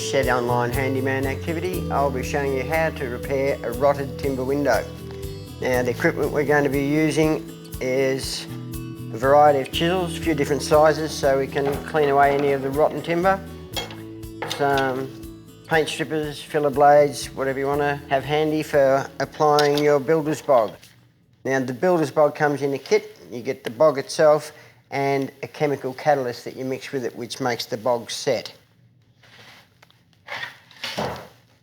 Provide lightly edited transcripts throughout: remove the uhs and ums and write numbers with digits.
Shed Online Handyman activity, I'll be showing you how to repair a rotted timber window. Now the equipment we're going to be using is a variety of chisels, a few different sizes so we can clean away any of the rotten timber. Some paint strippers, filler blades, whatever you want to have handy for applying your builder's bog. Now the builder's bog comes in a kit. You get the bog itself and a chemical catalyst that you mix with it which makes the bog set.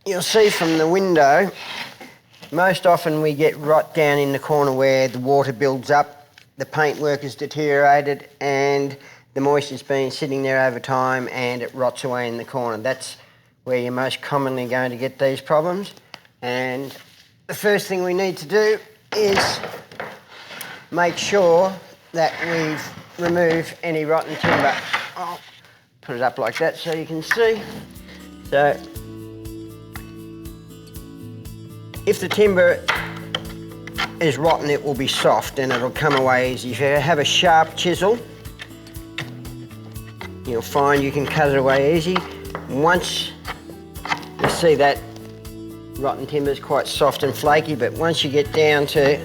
You'll see from the window, most often we get rot down in the corner where the water builds up, the paintwork has deteriorated and the moisture's been sitting there over time and it rots away in the corner. That's where you're most commonly going to get these problems. And the first thing we need to do is make sure that we've removed any rotten timber. I'll put it up like that so you can see. So, if the timber is rotten, it will be soft and it'll come away easy. If you have a sharp chisel, you'll find you can cut it away easy. Once you see that rotten timber is quite soft and flaky, but once you get down to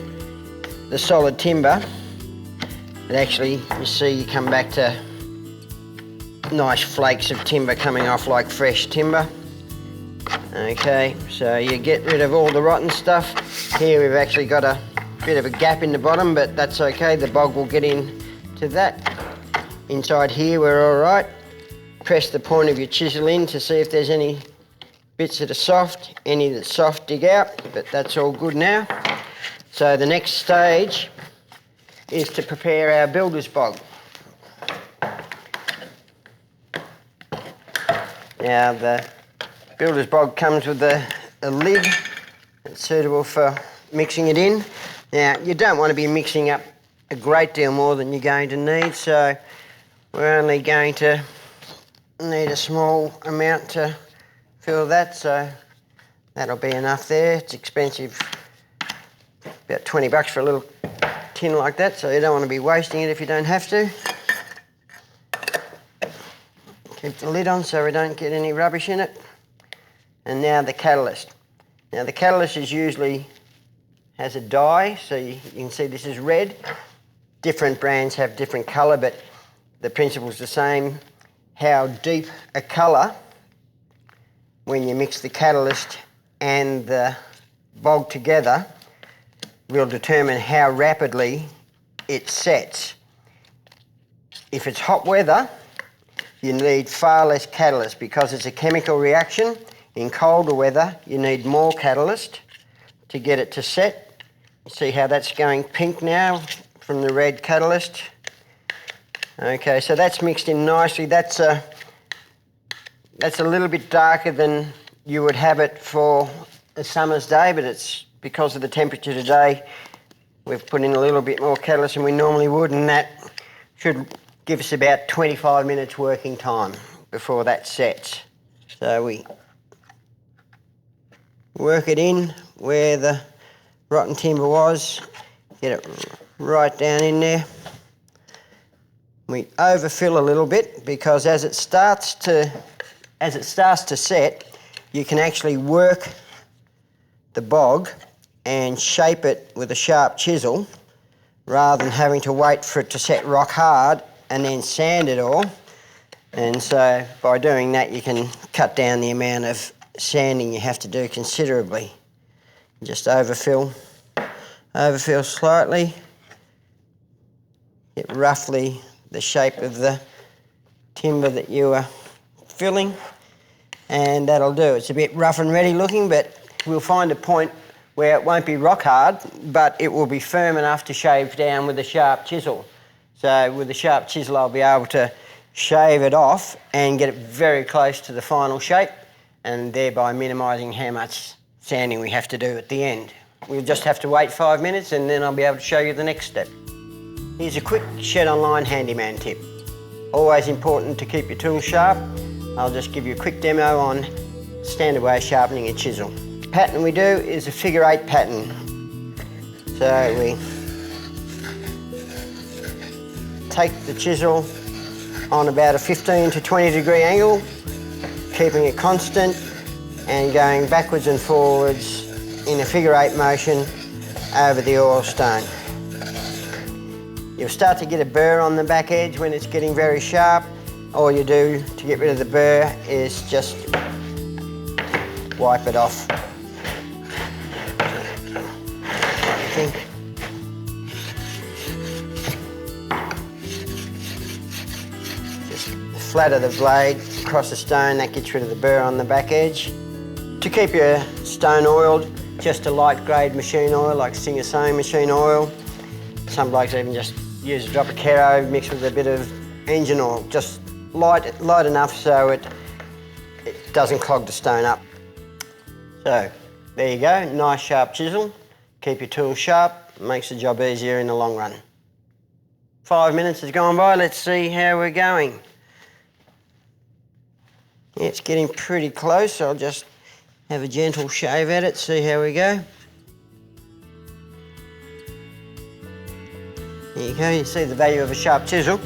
the solid timber, it actually, you see, you come back to nice flakes of timber coming off like fresh timber. Okay, so you get rid of all the rotten stuff. Here we've actually got a bit of a gap in the bottom, but that's okay, the bog will get in to that. Inside here we're all right. Press the point of your chisel in to see if there's any bits that are soft. Any that's soft, dig out, but that's all good now. So the next stage is to prepare our builder's bog. Now the builder's bog comes with a lid that's suitable for mixing it in. Now you don't want to be mixing up a great deal more than you're going to need, so we're only going to need a small amount to fill that, so that'll be enough there. It's expensive, about 20 bucks for a little tin like that, so you don't want to be wasting it if you don't have to. Keep the lid on so we don't get any rubbish in it. And now the catalyst. Now the catalyst usually has a dye, so you can see this is red. Different brands have different colour, but the principle's the same. How deep a colour, when you mix the catalyst and the bog together, will determine how rapidly it sets. If it's hot weather, you need far less catalyst because it's a chemical reaction. In colder weather, you need more catalyst to get it to set. You see how that's going pink now from the red catalyst? Okay, so that's mixed in nicely. That's a little bit darker than you would have it for a summer's day, but it's because of the temperature today, we've put in a little bit more catalyst than we normally would, and that should give us about 25 minutes working time before that sets. So we work it in where the rotten timber was, get it right down in there. We overfill a little bit because as it starts to set, you can actually work the bog and shape it with a sharp chisel rather than having to wait for it to set rock hard and then sand it all. And so by doing that you can cut down the amount of sanding you have to do considerably. Just overfill slightly, get roughly the shape of the timber that you are filling, and that'll do. It's a bit rough and ready looking, but we'll find a point where it won't be rock hard, but it will be firm enough to shave down with a sharp chisel. So with a sharp chisel I'll be able to shave it off and get it very close to the final shape, and thereby minimising how much sanding we have to do at the end. We'll just have to wait 5 minutes and then I'll be able to show you the next step. Here's a quick Shed Online handyman tip. Always important to keep your tools sharp. I'll just give you a quick demo on standard way of sharpening a chisel. The pattern we do is a figure 8 pattern. So we take the chisel on about a 15 to 20 degree angle, keeping it constant and going backwards and forwards in a figure 8 motion over the oil stone. You'll start to get a burr on the back edge when it's getting very sharp. All you do to get rid of the burr is just wipe it off. Just the flat of the blade across the stone, that gets rid of the burr on the back edge. To keep your stone oiled, just a light grade machine oil like Singer sewing machine oil. Some blokes even just use a drop of Kero mixed with a bit of engine oil, just light enough so it doesn't clog the stone up. So there you go, nice sharp chisel. Keep your tools sharp, makes the job easier in the long run. 5 minutes has gone by, let's see how we're going. Yeah, it's getting pretty close, I'll just have a gentle shave at it, see how we go. There you go, you see the value of a sharp chisel.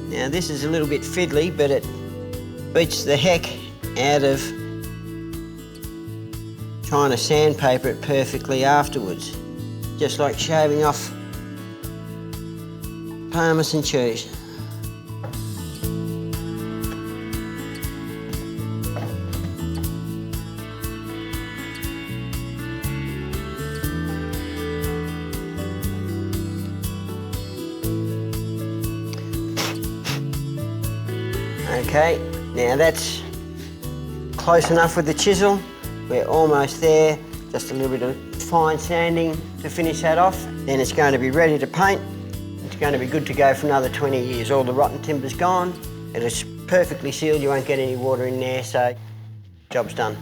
Now this is a little bit fiddly, but it beats the heck out of trying to sandpaper it perfectly afterwards. Just like shaving off Parmesan cheese. Okay, now that's close enough with the chisel. We're almost there. Just a little bit of fine sanding to finish that off. Then it's going to be ready to paint. It's going to be good to go for another 20 years. All the rotten timber's gone. It is perfectly sealed. You won't get any water in there, so job's done.